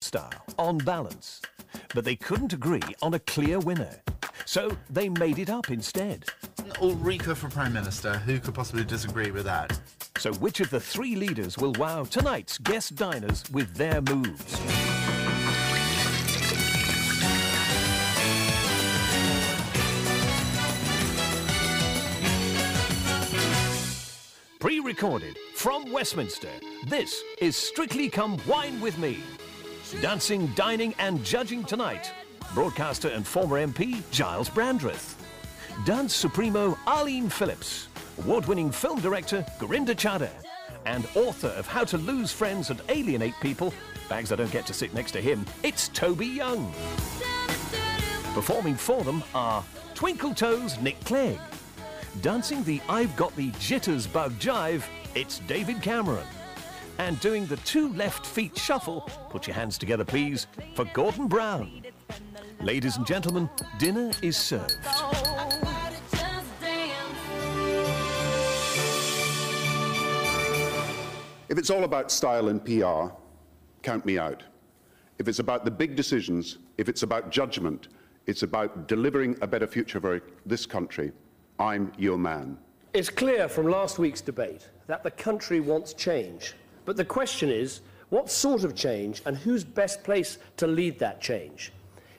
style, on balance. But they couldn't agree on a clear winner. So they made it up instead. Ulrika for Prime Minister. Who could possibly disagree with that? So which of the three leaders will wow tonight's guest diners with their moves? Pre-recorded from Westminster, this is Strictly Come Wine With Me. Dancing, dining and judging tonight, broadcaster and former MP Giles Brandreth. Dance Supremo Arlene Phillips, award-winning film director Gurinder Chadha, and author of How to Lose Friends and Alienate People, bags I don't get to sit next to him, it's Toby Young. Performing for them are Twinkle Toes Nick Clegg. Dancing the I've Got the Jitters Bug Jive, it's David Cameron. And doing the two left feet shuffle, put your hands together please, for Gordon Brown. Ladies and gentlemen, dinner is served. If it's all about style and PR, count me out. If it's about the big decisions, if it's about judgment, it's about delivering a better future for this country, I'm your man. It's clear from last week's debate that the country wants change. But the question is, what sort of change and who's best placed to lead that change?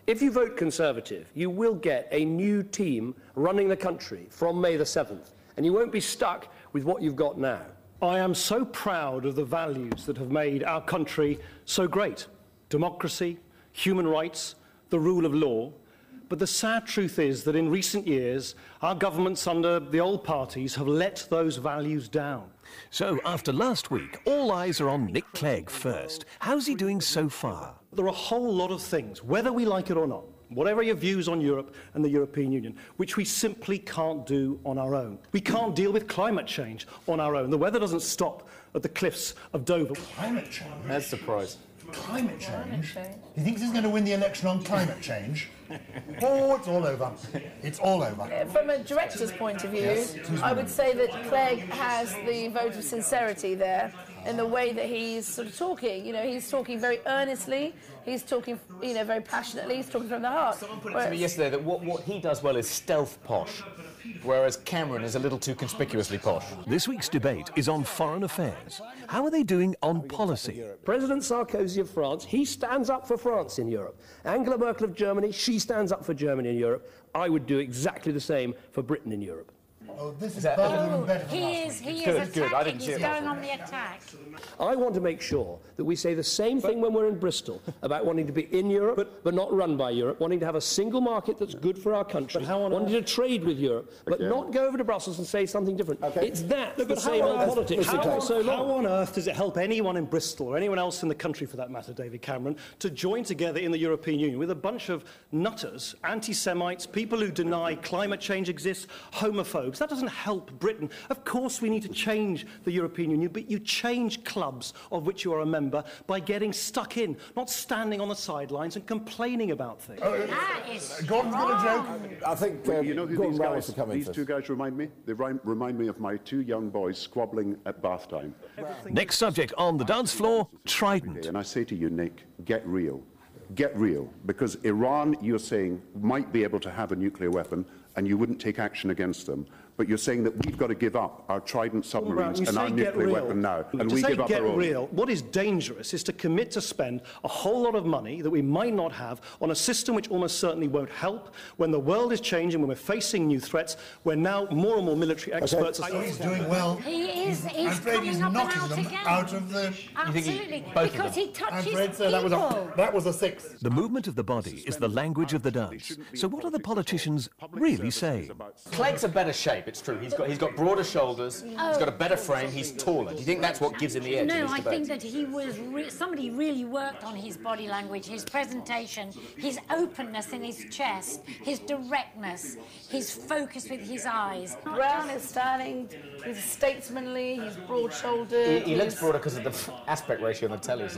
If you vote Conservative, you will get a new team running the country from May the 7th, and you won't be stuck with what you've got now. I am so proud of the values that have made our country so great. Democracy, human rights, the rule of law. But the sad truth is that in recent years, our governments under the old parties have let those values down. So after last week, all eyes are on Nick Clegg first. How's he doing so far? There are a whole lot of things, whether we like it or not, whatever your views on Europe and the European Union, which we simply can't do on our own. We can't deal with climate change on our own. The weather doesn't stop at the cliffs of Dover. Climate change? That's a surprise. Climate change? He thinks he's going to win the election on climate change? Oh, it's all over. It's all over. From a director's point of view, yes, I would say that Clegg has the vote of sincerity there in the way that he's sort of talking. You know, he's talking very earnestly, he's talking, you know, very passionately, he's talking from the heart. Someone put it to me yesterday that what he does well is stealth posh, whereas Cameron is a little too conspicuously posh. This week's debate is on foreign affairs. How are they doing on policy? President Sarkozy of France, he stands up for France in Europe. Angela Merkel of Germany, she stands up for Germany in Europe. I would do exactly the same for Britain in Europe. Oh, this is better than better. He is attacking. He's going on the attack. I want to make sure that we say the same thing when we're in Bristol about wanting to be in Europe, but not run by Europe, wanting to have a single market that's good for our country, wanting to trade with Europe, but not go over to Brussels and say something different. It's that, the same old politics. How on earth does it help anyone in Bristol, or anyone else in the country for that matter, David Cameron, to join together in the European Union with a bunch of nutters, anti-Semites, people who deny climate change exists, homophobes? That doesn't help Britain. Of course we need to change the European Union, but you change clubs of which you are a member by getting stuck in, not standing on the sidelines and complaining about things. Gordon's got a joke. I think you know who these two guys remind me? They remind me of my two young boys squabbling at bath time. Next subject on the dance floor, Trident. And I say to you, Nick, get real. Get real, because Iran, you're saying, might be able to have a nuclear weapon and you wouldn't take action against them. But you're saying that we've got to give up our Trident submarines and our nuclear weapon now, and we give up our own. Real, what is dangerous is to commit to spend a whole lot of money that we might not have on a system which almost certainly won't help when the world is changing, when we're facing new threats, when now more and more military experts are... He's doing well. He is. He's coming up and out again. Out of the... Absolutely, because he touches people. That was a 6. The movement of the body is the language of the dance. So what are the politicians really saying? Clegg's a better shape, it's true. He's got broader shoulders, he's got a better frame, he's taller. Do you think that's what gives him the edge? No, I think that he was somebody really worked on his body language, his presentation, his openness in his chest, his directness, his focus with his eyes. Brown is styling, he's statesmanly, he's broad-shouldered. He looks broader because of the aspect ratio on the telly.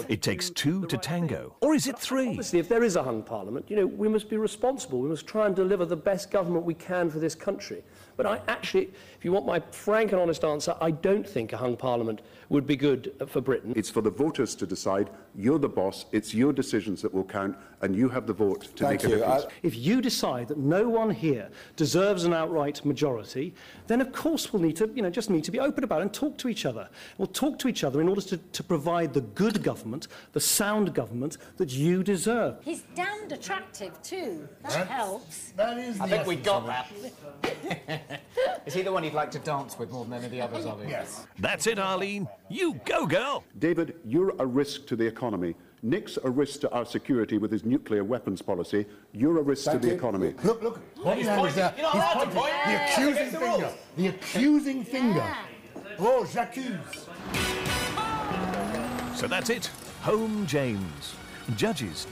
It takes two to tango, or is it three? Obviously, if there is a hung parliament, you know, we must be responsible. We must try and deliver the best government we can for this country. But I actually, if you want my frank and honest answer, I don't think a hung parliament would be good for Britain. It's for the voters to decide. You're the boss. It's your decisions that will count, and you have the vote to make a difference. If you decide that no one here deserves an outright majority, then of course we'll need to, just need to be open about it and talk to each other. We'll talk to each other in order to provide the good government, the sound government that you deserve. He's damned attractive too. That helps. That is I think we got that. Is he the one you'd like to dance with more than any of the others, are we? Yes. That's it, Arlene. You go, girl. David, you're a risk to the economy. Nick's a risk to our security with his nuclear weapons policy. You're a risk to the economy. Look. Body language there. You're not allowed to point. The accusing finger. The accusing finger. Oh, j'accuse. So that's it. Home James. Judges,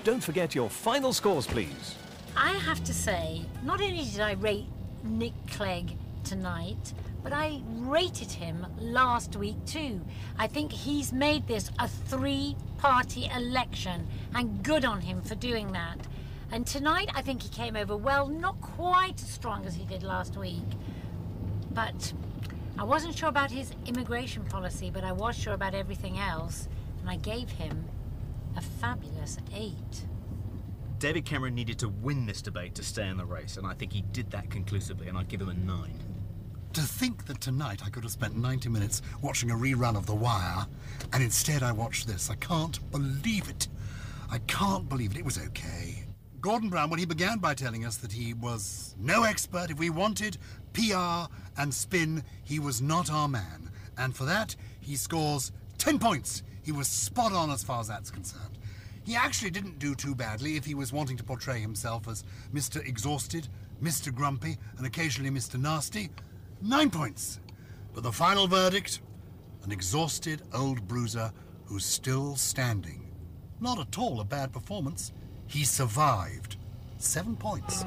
don't forget your final scores, please. I have to say, not only did I rate Nick Clegg tonight, but I rated him last week too. I think he's made this a three-party election, and good on him for doing that. And tonight I think he came over well, not quite as strong as he did last week. But I wasn't sure about his immigration policy, but I was sure about everything else, and I gave him a fabulous 8. David Cameron needed to win this debate to stay in the race, and I think he did that conclusively, and I'd give him a 9. To think that tonight I could have spent 90 minutes watching a rerun of The Wire, and instead I watched this. I can't believe it. I can't believe it. It was okay. Gordon Brown, well, he began by telling us that he was no expert. If we wanted PR and spin, he was not our man. And for that, he scores 10 points. He was spot on as far as that's concerned. He actually didn't do too badly if he was wanting to portray himself as Mr. Exhausted, Mr. Grumpy, and occasionally Mr. Nasty. 9 points. But the final verdict, an exhausted old bruiser who's still standing. Not at all a bad performance. He survived. 7 points.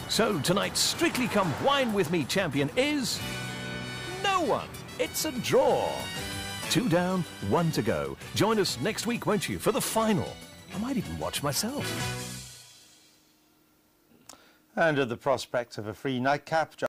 So tonight's Strictly Come Wine With Me champion is... no one. It's a draw. 2 down, 1 to go. Join us next week, won't you, for the final. I might even watch myself. Under the prospect of a free nightcap,